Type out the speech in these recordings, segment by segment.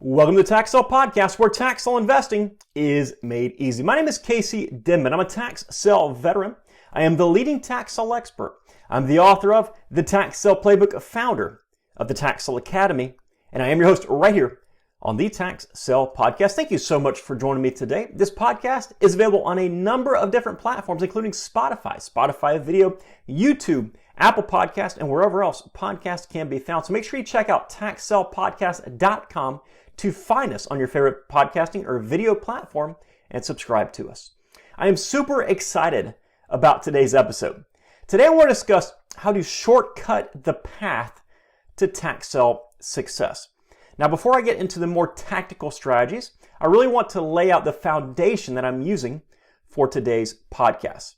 Welcome to the Tax Sale Podcast, where tax sale investing is made easy. My name is Casey Denman. I'm a tax sale veteran. I am the leading tax sale expert. I'm the author of the Tax Sale Playbook, founder of the Tax Sale Academy, and I am your host right here on the Tax Sale Podcast. Thank you so much for joining me today. This podcast is available on a number of different platforms, including Spotify video, YouTube, Apple Podcast, and wherever else podcasts can be found. So make sure you check out taxsalepodcast.com to find us on your favorite podcasting or video platform and subscribe to us. I am super excited about today's episode. Today I want to discuss how to shortcut the path to tax sale success. Now, before I get into the more tactical strategies, I really want to lay out the foundation that I'm using for today's podcast.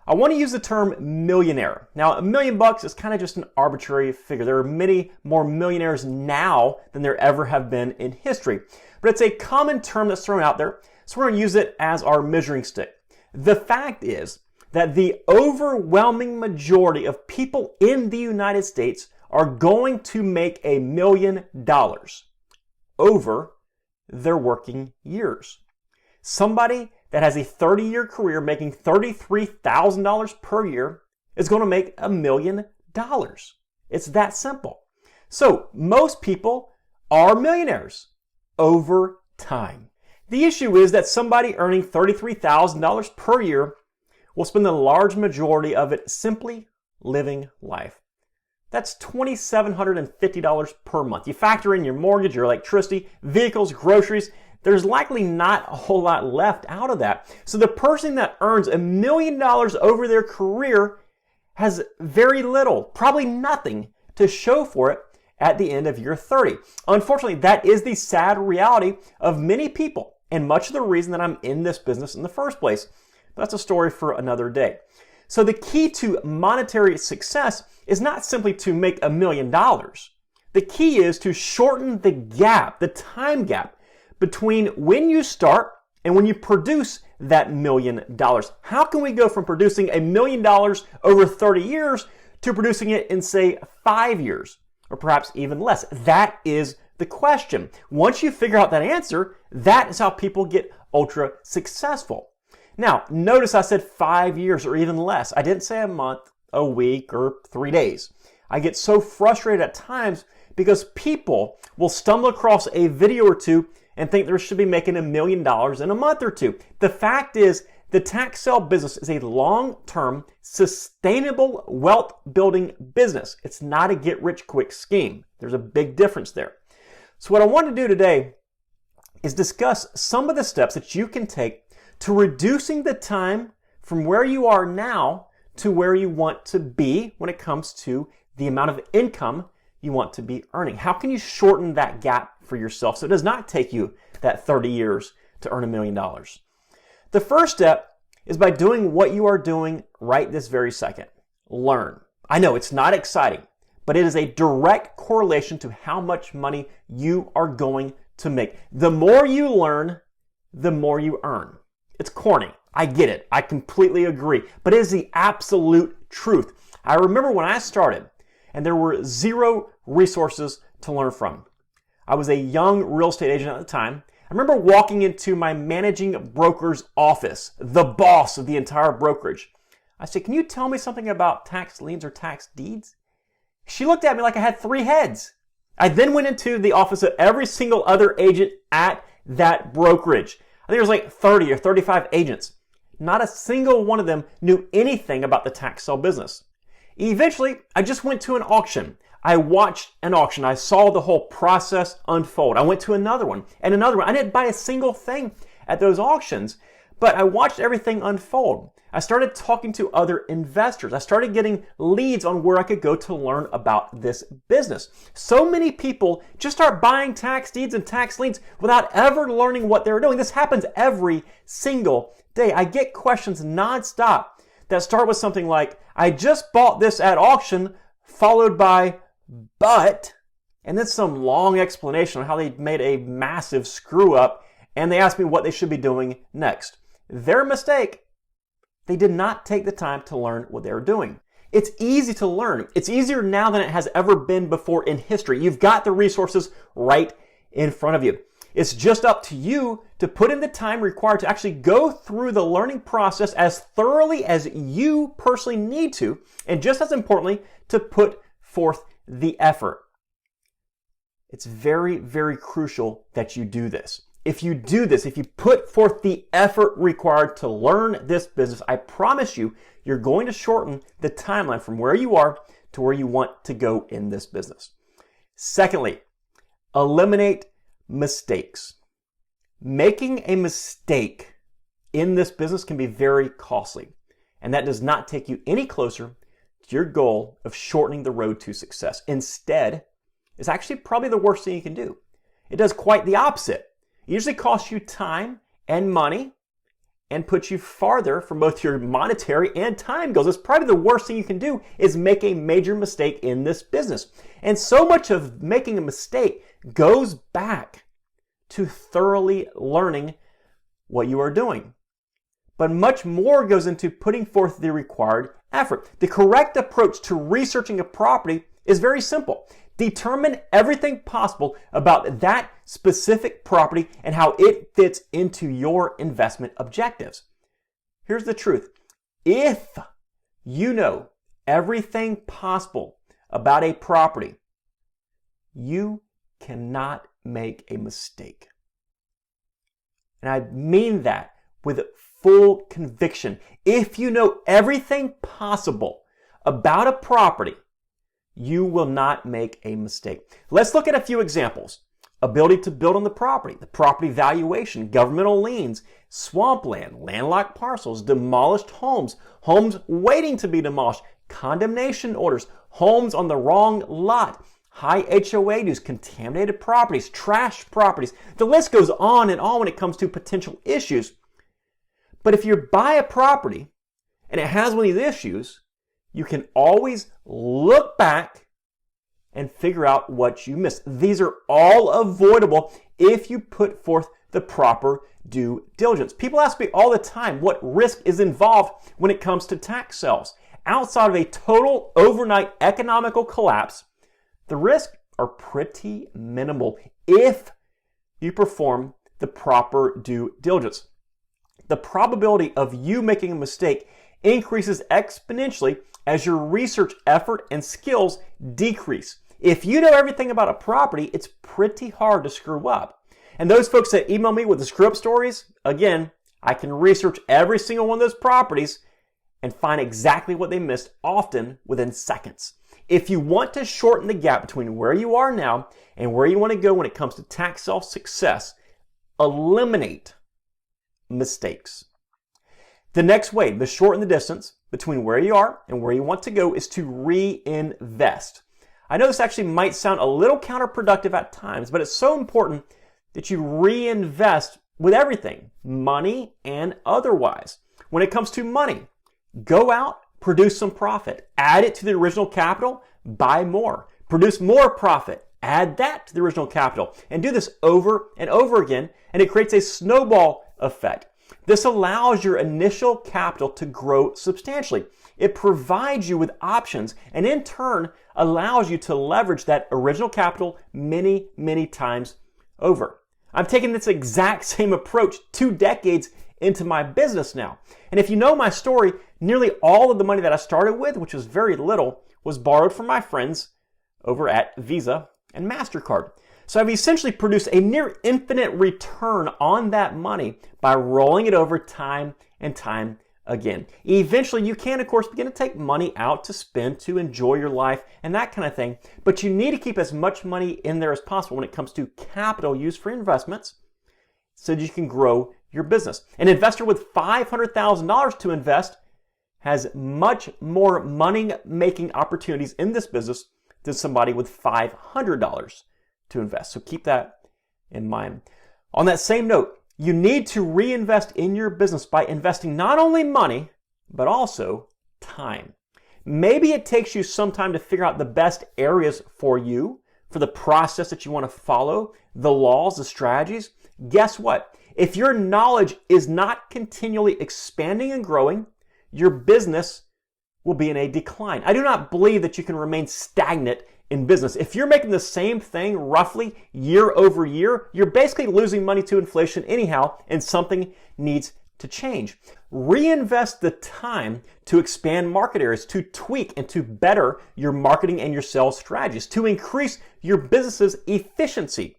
I want to use the term millionaire. Now, $1 million is kind of just an arbitrary figure. There are many more millionaires now than there ever have been in history. But it's a common term that's thrown out there, so we're going to use it as our measuring stick. The fact is that the overwhelming majority of people in the United States are going to make $1 million over their working years. Somebody that has a 30-year career making $33,000 per year is going to make $1 million. It's that simple. So most people are millionaires over time. The issue is that somebody earning $33,000 per year will spend the large majority of it simply living life. That's $2,750 per month. You factor in your mortgage, your electricity, vehicles, groceries. There's likely not a whole lot left out of that. So the person that earns $1 million over their career has very little, probably nothing, to show for it at the end of year 30. Unfortunately, that is the sad reality of many people and much of the reason that I'm in this business in the first place. But that's a story for another day. So the key to monetary success is not simply to make $1 million. The key is to shorten the gap, the time gap, between when you start and when you produce that $1 million. How can we go from producing $1 million over 30 years to producing it in, say, 5 years, or perhaps even less? That is the question. Once you figure out that answer, that is how people get ultra successful. Now, notice I said 5 years or even less. I didn't say a month, a week, or 3 days. I get so frustrated at times because people will stumble across a video or two and think they should be making $1 million in a month or two. The fact is, the tax sale business is a long-term, sustainable wealth-building business. It's not a get-rich-quick scheme. There's a big difference there. So what I want to do today is discuss some of the steps that you can take to reducing the time from where you are now to where you want to be when it comes to the amount of income you want to be earning. How can you shorten that gap for yourself so it does not take you that 30 years to earn $1 million? The first step is by doing what you are doing right this very second. Learn. I know it's not exciting, but it is a direct correlation to how much money you are going to make. The more you learn, the more you earn. It's corny. I get it. I completely agree. But it is the absolute truth. I remember when I started and there were zero resources to learn from. I was a young real estate agent at the time. I remember walking into my managing broker's office, the boss of the entire brokerage. I said, "Can you tell me something about tax liens or tax deeds?" She looked at me like I had 3 heads. I then went into the office of every single other agent at that brokerage. I think there was like 30 or 35 agents. Not a single one of them knew anything about the tax sale business. Eventually, I just went to an auction. I watched an auction. I saw the whole process unfold. I went to another one and another one. I didn't buy a single thing at those auctions, but I watched everything unfold. I started talking to other investors. I started getting leads on where I could go to learn about this business. So many people just start buying tax deeds and tax liens without ever learning what they're doing. This happens every single day. I get questions nonstop that start with something like, "I just bought this at auction," followed by, "but," and then some long explanation on how they made a massive screw up, and they asked me what they should be doing next. Their mistake. They did not take the time to learn what they were doing. It's easy to learn. It's easier now than it has ever been before in history. You've got the resources right in front of you. It's just up to you to put in the time required to actually go through the learning process as thoroughly as you personally need to, and just as importantly, to put forth the effort. It's very, very crucial that you do this. If you do this, if you put forth the effort required to learn this business, I promise you, you're going to shorten the timeline from where you are to where you want to go in this business. Secondly, eliminate mistakes. Making a mistake in this business can be very costly, and that does not take you any closer to your goal of shortening the road to success. Instead, it's actually probably the worst thing you can do. It does quite the opposite. It usually costs you time and money and puts you farther from both your monetary and time goals. It's probably the worst thing you can do is make a major mistake in this business. And so much of making a mistake goes back to thoroughly learning what you are doing. But much more goes into putting forth the required effort. The correct approach to researching a property is very simple. Determine everything possible about that specific property and how it fits into your investment objectives. Here's the truth. If you know everything possible about a property, you cannot make a mistake. And I mean that with full conviction. If you know everything possible about a property, you will not make a mistake. Let's look at a few examples. Ability to build on the property valuation, governmental liens, swampland, landlocked parcels, demolished homes, homes waiting to be demolished, condemnation orders, homes on the wrong lot, high HOA dues, contaminated properties, trash properties. The list goes on and on when it comes to potential issues. But if you buy a property and it has one of these issues, you can always look back and figure out what you missed. These are all avoidable if you put forth the proper due diligence. People ask me all the time what risk is involved when it comes to tax sales. Outside of a total overnight economical collapse, the risks are pretty minimal if you perform the proper due diligence. The probability of you making a mistake increases exponentially as your research effort and skills decrease. If you know everything about a property, it's pretty hard to screw up. And those folks that email me with the screw up stories, again, I can research every single one of those properties and find exactly what they missed, often within seconds. If you want to shorten the gap between where you are now and where you want to go when it comes to tax sale success, eliminate mistakes. The next way to shorten the distance between where you are and where you want to go is to reinvest. I know this actually might sound a little counterproductive at times, but it's so important that you reinvest with everything, money and otherwise. When it comes to money, go out, produce some profit, add it to the original capital, buy more, produce more profit, add that to the original capital, and do this over and over again, and it creates a snowball effect. This allows your initial capital to grow substantially. It provides you with options and in turn allows you to leverage that original capital many, many times over. I'm taking this exact same approach 2 decades into my business now. And if you know my story, nearly all of the money that I started with, which was very little, was borrowed from my friends over at Visa and MasterCard. So I've essentially produced a near infinite return on that money by rolling it over time and time again. Eventually, you can, of course, begin to take money out to spend, to enjoy your life, and that kind of thing. But you need to keep as much money in there as possible when it comes to capital used for investments so that you can grow your business. An investor with $500,000 to invest has much more money-making opportunities in this business than somebody with $500 to invest. So keep that in mind. On that same note, you need to reinvest in your business by investing not only money, but also time. Maybe it takes you some time to figure out the best areas for you, for the process that you want to follow, the laws, the strategies. Guess what? If your knowledge is not continually expanding and growing, your business will be in a decline. I do not believe that you can remain stagnant in business. If you're making the same thing roughly year over year, you're basically losing money to inflation anyhow, and something needs to change. Reinvest the time to expand market areas, to tweak and to better your marketing and your sales strategies, to increase your business's efficiency.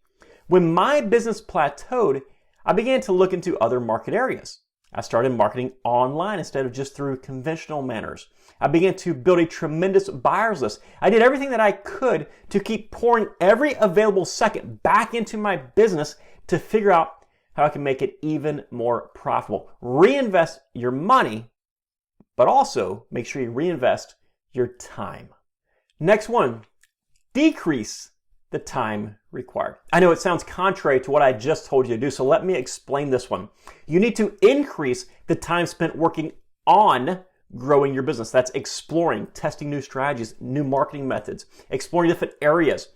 When my business plateaued, I began to look into other market areas. I started marketing online instead of just through conventional manners. I began to build a tremendous buyers list. I did everything that I could to keep pouring every available second back into my business to figure out how I can make it even more profitable. Reinvest your money, but also make sure you reinvest your time. Next one, decrease the time required. I know it sounds contrary to what I just told you to do, so let me explain this one. You need to increase the time spent working on growing your business. That's exploring, testing new strategies, new marketing methods, exploring different areas.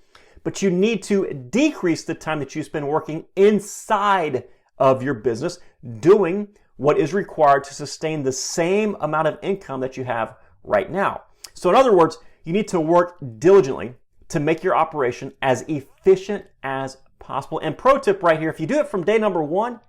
But you need to decrease the time that you spend working inside of your business, doing what is required to sustain the same amount of income that you have right now. So in other words, you need to work diligently to make your operation as efficient as possible. And pro tip right here, if you do it from day number one,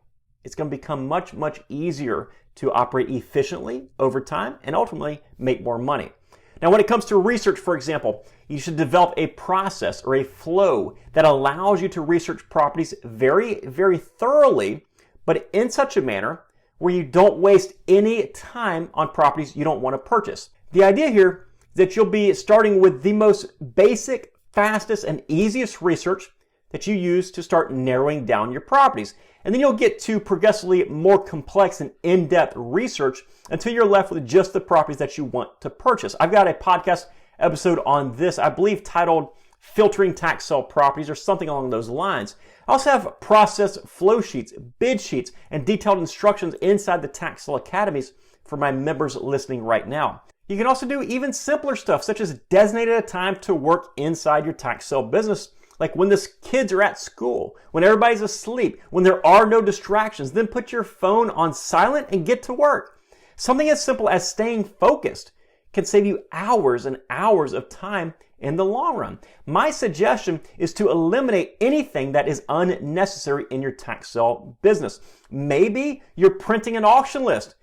it's going to become much, much easier to operate efficiently over time and ultimately make more money. Now, when it comes to research, for example, you should develop a process or a flow that allows you to research properties very, very thoroughly, but in such a manner where you don't waste any time on properties you don't want to purchase. The idea here is that you'll be starting with the most basic, fastest, and easiest research that you use to start narrowing down your properties. And then you'll get to progressively more complex and in-depth research until you're left with just the properties that you want to purchase. I've got a podcast episode on this, I believe titled Filtering Tax Sale Properties or something along those lines. I also have process flow sheets, bid sheets, and detailed instructions inside the Tax Sale Academies for my members listening right now. You can also do even simpler stuff, such as designated a time to work inside your tax sale business, like when the kids are at school, when everybody's asleep, when there are no distractions. Then put your phone on silent and get to work. Something as simple as staying focused can save you hours and hours of time in the long run. My suggestion is to eliminate anything that is unnecessary in your tax sale business. Maybe you're printing an auction list,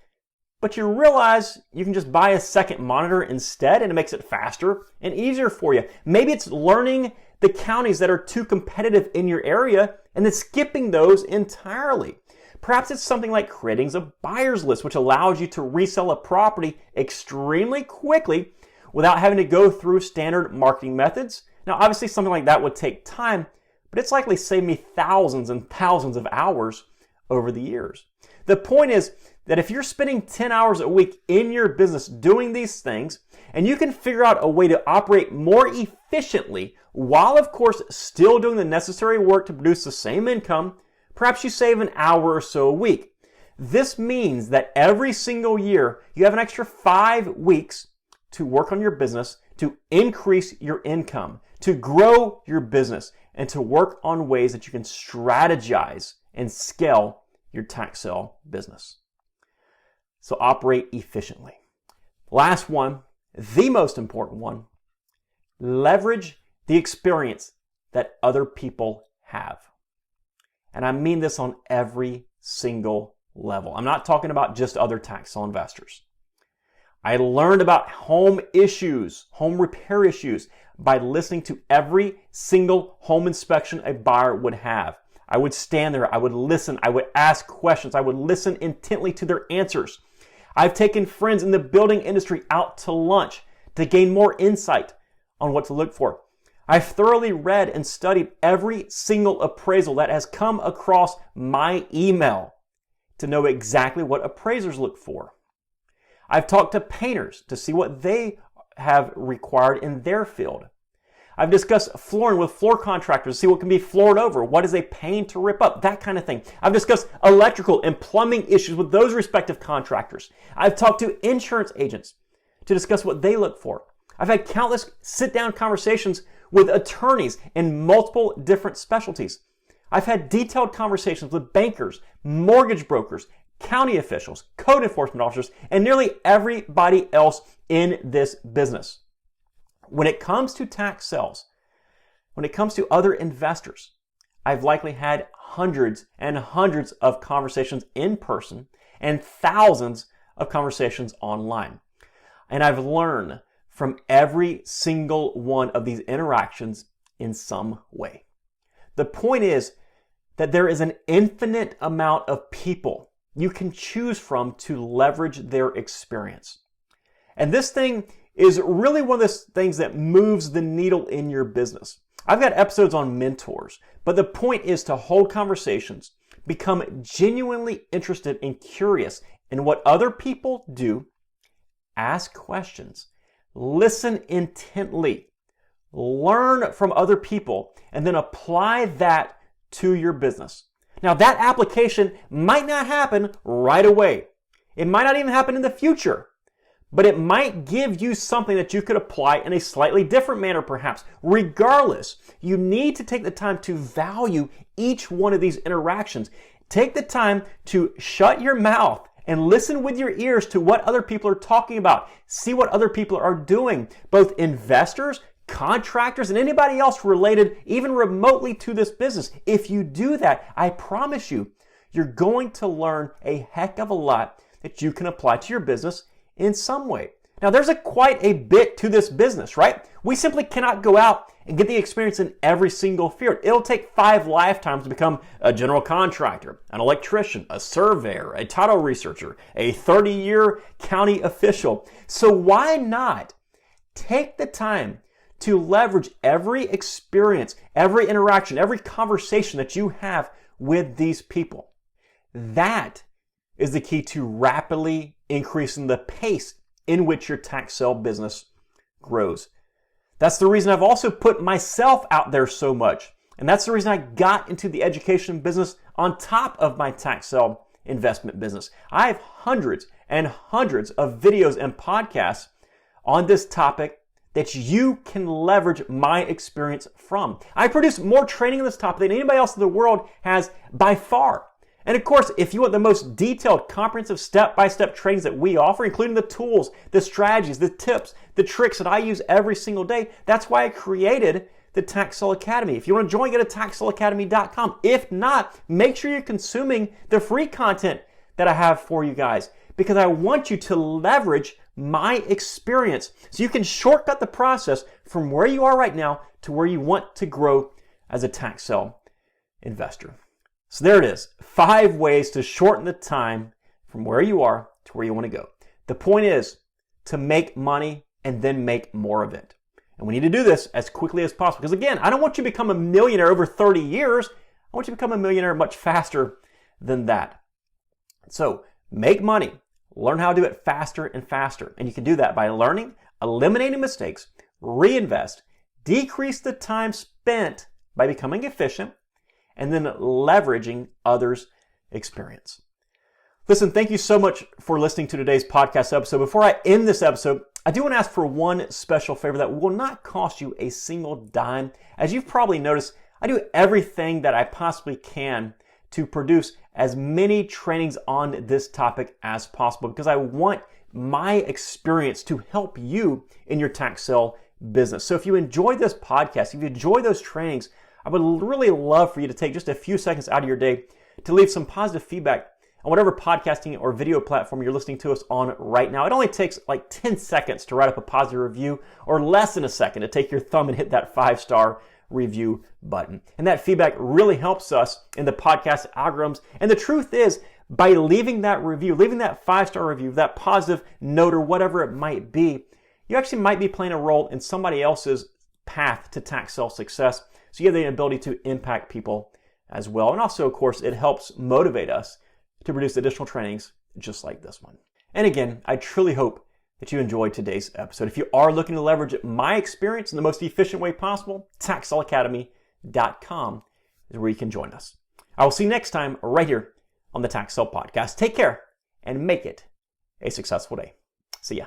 but you realize you can just buy a second monitor instead and it makes it faster and easier for you. Maybe it's learning the counties that are too competitive in your area and then skipping those entirely. Perhaps it's something like creating a buyer's list, which allows you to resell a property extremely quickly without having to go through standard marketing methods. Now, obviously something like that would take time, but it's likely saved me thousands and thousands of hours over the years. The point is that if you're spending 10 hours a week in your business doing these things, and you can figure out a way to operate more efficiently while, of course, still doing the necessary work to produce the same income, perhaps you save an hour or so a week. This means that every single year you have an extra 5 weeks to work on your business, to increase your income, to grow your business, and to work on ways that you can strategize and scale your tax sale business. So operate efficiently. Last one, the most important one, leverage the experience that other people have. And I mean this on every single level. I'm not talking about just other tax sale investors. I learned about home issues, home repair issues, by listening to every single home inspection a buyer would have. I would stand there, I would listen, I would ask questions, I would listen intently to their answers. I've taken friends in the building industry out to lunch to gain more insight on what to look for. I've thoroughly read and studied every single appraisal that has come across my email to know exactly what appraisers look for. I've talked to painters to see what they have required in their field. I've discussed flooring with floor contractors to see what can be floored over, what is a pain to rip up, that kind of thing. I've discussed electrical and plumbing issues with those respective contractors. I've talked to insurance agents to discuss what they look for. I've had countless sit-down conversations with attorneys in multiple different specialties. I've had detailed conversations with bankers, mortgage brokers, county officials, code enforcement officers, and nearly everybody else in this business. When it comes to tax sales, when it comes to other investors, I've likely had hundreds and hundreds of conversations in person and thousands of conversations online. And I've learned from every single one of these interactions in some way. The point is that there is an infinite amount of people you can choose from to leverage their experience. And this thing is really one of those things that moves the needle in your business. I've got episodes on mentors, but the point is to hold conversations, become genuinely interested and curious in what other people do, ask questions, listen intently, learn from other people, and then apply that to your business. Now, that application might not happen right away. It might not even happen in the future, but it might give you something that you could apply in a slightly different manner, perhaps. Regardless, you need to take the time to value each one of these interactions. Take the time to shut your mouth and listen with your ears to what other people are talking about. See what other people are doing, both investors, contractors, and anybody else related even remotely to this business. If you do that, I promise you, you're going to learn a heck of a lot that you can apply to your business in some way. Now, there's quite a bit to this business, right? We simply cannot go out and get the experience in every single field. It'll take 5 lifetimes to become a general contractor, an electrician, a surveyor, a title researcher, a 30-year county official. So why not take the time to leverage every experience, every interaction, every conversation that you have with these people? That is the key to rapidly increasing the pace in which your tax sale business grows. That's the reason I've also put myself out there so much. And that's the reason I got into the education business on top of my tax sale investment business. I have hundreds and hundreds of videos and podcasts on this topic that you can leverage my experience from. I produce more training on this topic than anybody else in the world has by far. And of course, if you want the most detailed, comprehensive step-by-step trainings that we offer, including the tools, the strategies, the tips, the tricks that I use every single day, that's why I created the Tax Sale Academy. If you want to join, go to taxsaleacademy.com. If not, make sure you're consuming the free content that I have for you guys, because I want you to leverage my experience so you can shortcut the process from where you are right now to where you want to grow as a tax sale investor. So there it is, 5 ways to shorten the time from where you are to where you want to go. The point is to make money and then make more of it. And we need to do this as quickly as possible. Because again, I don't want you to become a millionaire over 30 years. I want you to become a millionaire much faster than that. So make money. Learn how to do it faster and faster. And you can do that by learning, eliminating mistakes, reinvest, decrease the time spent by becoming efficient, and then leveraging others' experience. Listen, thank you so much for listening to today's podcast episode. Before I end this episode, I do want to ask for one special favor that will not cost you a single dime. As you've probably noticed, I do everything that I possibly can to produce as many trainings on this topic as possible because I want my experience to help you in your tax sale business. So if you enjoy this podcast, if you enjoy those trainings, I would really love for you to take just a few seconds out of your day to leave some positive feedback on whatever podcasting or video platform you're listening to us on right now. It only takes like 10 seconds to write up a positive review, or less than a second to take your thumb and hit that 5-star review button. And that feedback really helps us in the podcast algorithms. And the truth is, by leaving that review, leaving that 5-star review, that positive note or whatever it might be, you actually might be playing a role in somebody else's path to tax sale success. So you have the ability to impact people as well. And also, of course, it helps motivate us to produce additional trainings just like this one. And again, I truly hope that you enjoyed today's episode. If you are looking to leverage my experience in the most efficient way possible, taxsaleacademy.com is where you can join us. I will see you next time right here on the Tax Sale Podcast. Take care and make it a successful day. See ya.